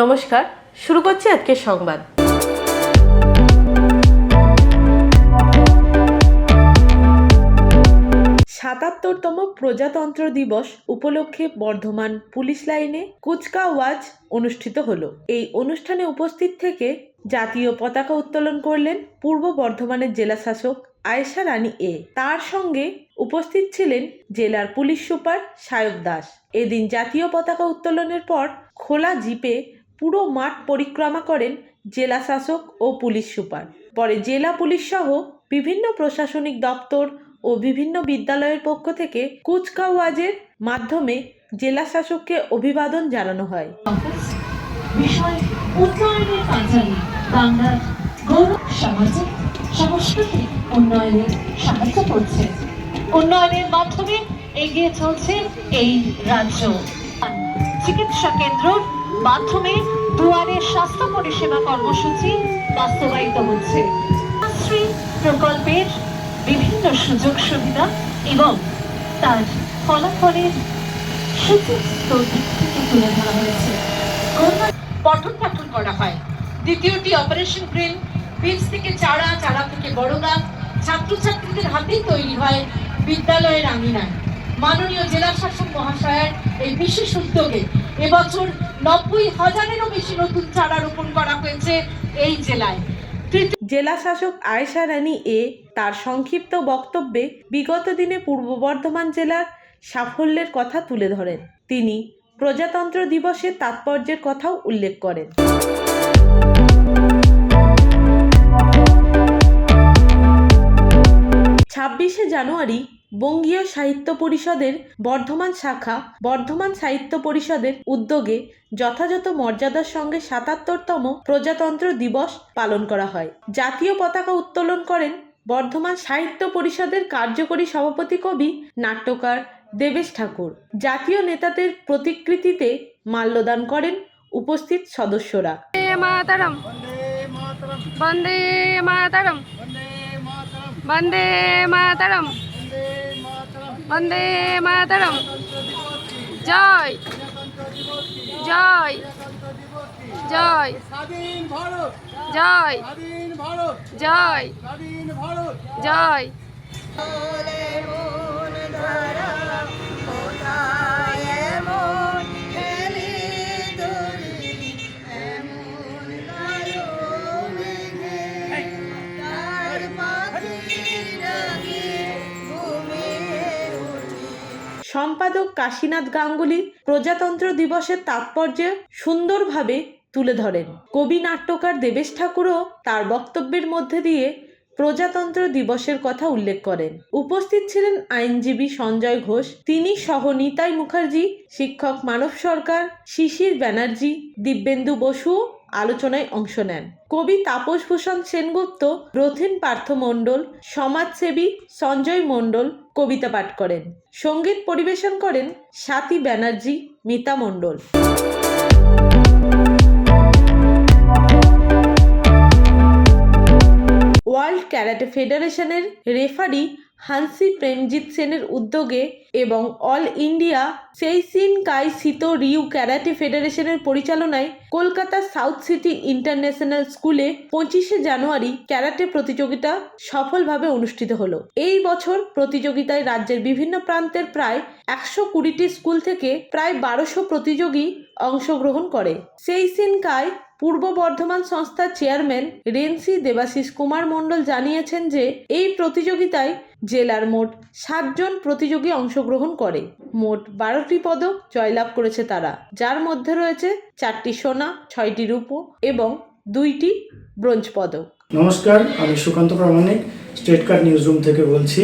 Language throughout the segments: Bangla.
নমস্কার, শুরু করছি আজকের সংবাদ। ৭৭তম প্রজাতন্ত্র দিবস উপলক্ষে বর্ধমান পুলিশ লাইনে কুচকাওয়াজ অনুষ্ঠিত হলো। এই অনুষ্ঠানে উপস্থিত থেকে জাতীয় পতাকা উত্তোলন করলেন পূর্ব বর্ধমানের জেলা শাসক আয়েশা রানী এ। তার সঙ্গে উপস্থিত ছিলেন জেলার পুলিশ সুপার সায়ক দাস। এদিন জাতীয় পতাকা উত্তোলনের পর খোলা জিপে পুরো মাঠ পরিক্রমা করেন জেলা শাসক ও পুলিশ সুপার। পরে জেলা পুলিশ সহ বিভিন্ন প্রশাসনিক দপ্তর ও বিভিন্ন বিদ্যালয়ের পক্ষ থেকে কুচকাওয়াজের মাধ্যমে জেলা শাসককে অভিবাদন জানানো হয়। বিষয় উন্নয়নের কার্যালয় বাংলার গৌরব সামাজিক সাংস্কৃতিক উন্নয়নে সাহায্য করছে। উন্নয়নের মাধ্যমে এগিয়ে চলছে এই রাজ্য। চিকিৎসা কেন্দ্রের মাধ্যমে দুয়ারে স্বাস্থ্য পরিষেবা কর্মসূচি বাস্তবায়িত হচ্ছে। শ্রী প্রকল্পের বিভিন্ন সুযোগ সুবিধা এবং তার ফলাফলের সুচিন্তিত দিক থেকে তুলে ধরা হয়েছে। পঠন পাঠন করা হয়। দ্বিতীয়টি অপারেশন গ্রিন, বীজ থেকে চারা, চারা থেকে বড় গাছ ছাত্রছাত্রীদের হাতেই তৈরি হয় বিদ্যালয়ের আঙিনায়। মাননীয় জেলা শাসক মহাশয়ের এই বিশেষ উদ্যোগে এবছর ৯০,০০০-এরও বেশি নতুন চারা রোপণ করা হয়েছে এই জেলায়। জেলা শাসক আয়েশা রানী এ তার সংক্ষিপ্ত বক্তব্যে বিগত দিনে পূর্ব বর্ধমান জেলার সাফল্যের কথা তুলে ধরেন। তিনি প্রজাতন্ত্র দিবসের তাৎপর্যের কথাও উল্লেখ করেন। ২৬শে জানুয়ারি বঙ্গীয় সাহিত্য পরিষদের বর্ধমান শাখা বর্ধমান সাহিত্য পরিষদের উদ্যোগে যথাযথ মর্যাদার সঙ্গে ৭৭তম প্রজাতন্ত্র দিবস পালন করা হয়। জাতীয় পতাকা উত্তোলন করেন বর্ধমান সাহিত্য পরিষদের কার্যকরী সভাপতি কবি নাট্যকার দেবেশ ঠাকুর। জাতীয় নেতাদের প্রতিকৃতিতে মাল্যদান করেন উপস্থিত সদস্যরা। বন্দে মাতরম, বন্দে মাতরম, বন্দে মাতরম, জয় জয় জয় জয় জয় জয়। সম্পাদক কাশীনাথ গাঙ্গুলি প্রজাতন্ত্র দিবসের তাৎপর্য সুন্দরভাবে তুলে ধরেন। কবি নাট্যকার দেবেশ ঠাকুরও তার বক্তব্যের মধ্যে দিয়ে প্রজাতন্ত্র দিবসের কথা উল্লেখ করেন। উপস্থিত ছিলেন আইনজীবী সঞ্জয় ঘোষ, তিনি সহ নিতাই মুখার্জি, শিক্ষক মানব সরকার, শিশির ব্যানার্জি, দিব্যেন্দু বসুও আলোচনায় অংশ নেন। কবি তাপস ভূষণ সেনগুপ্ত, রথিন পার্থ মণ্ডল, সমাজসেবী সঞ্জয় মণ্ডল কবিতা পাঠ করেন। সঙ্গীত পরিবেশন করেন স্বাতী ব্যানার্জি, মিতা মণ্ডল। ওয়ার্ল্ড ক্যারাটে ফেডারেশনের রেফারি হান্সি প্রেমজিৎ সেনের উদ্যোগে এবং অল ইন্ডিয়া সেইসিনকাই সিতো রিউ ক্যারাটে ফেডারেশনের পরিচালনায় কলকাতা সাউথ সিটি ইন্টারন্যাশনাল স্কুলে ২৫শে জানুয়ারি ক্যারাটে প্রতিযোগিতা সফলভাবে অনুষ্ঠিত হলো। এই বছর প্রতিযোগিতায় রাজ্যের বিভিন্ন প্রান্তের প্রায় ১২০টি স্কুল থেকে প্রায় ১২০০ প্রতিযোগী অংশগ্রহণ করে। সেইসিনকাই পূর্ব বর্ধমান সংস্থার চেয়ারম্যান রেন্সি দেবাশিস কুমার মণ্ডল জানিয়েছেন যে এই প্রতিযোগিতায় জেলার মোট ৬০ জন প্রতিযোগী অংশগ্রহণ করে। মোট ১২টি পদক জয়লাভ করেছে তারা, যার মধ্যে রয়েছে ৪টি সোনা, ৬টি রূপো এবং ২টি ব্রোঞ্জ পদক। নমস্কার, আমি সুকান্ত প্রামাণিক স্টেট কার্ড নিউজ রুম থেকে বলছি।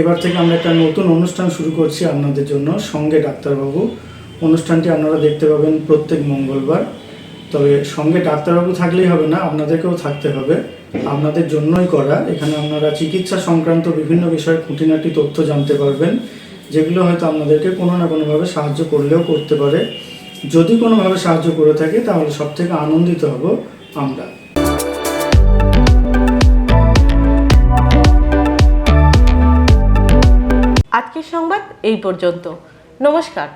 এবার থেকে আমরা একটা নতুন অনুষ্ঠান শুরু করছি আপনাদের জন্য, সঙ্গে ডাক্তারবাবু। অনুষ্ঠানটি আপনারা দেখতে পাবেন প্রত্যেক মঙ্গলবার। তবে সঙ্গে ডাক্তারবাবু থাকলেই হবে না, আপনাদেরকেও থাকতে হবে। আপনাদের জন্যই করা। এখানে আপনারা চিকিৎসা সংক্রান্ত বিভিন্ন বিষয়ে খুঁটিনাটি তথ্য জানতে পারবেন, যেগুলো হয়তো আপনাদেরকে কোনো না কোনোভাবে সাহায্য করলেও করতে পারে। যদি কোনোভাবে সাহায্য করে থাকে তাহলে সবথেকে আনন্দিত হব আমরা। আজকের সংবাদ এই পর্যন্ত। নমস্কার।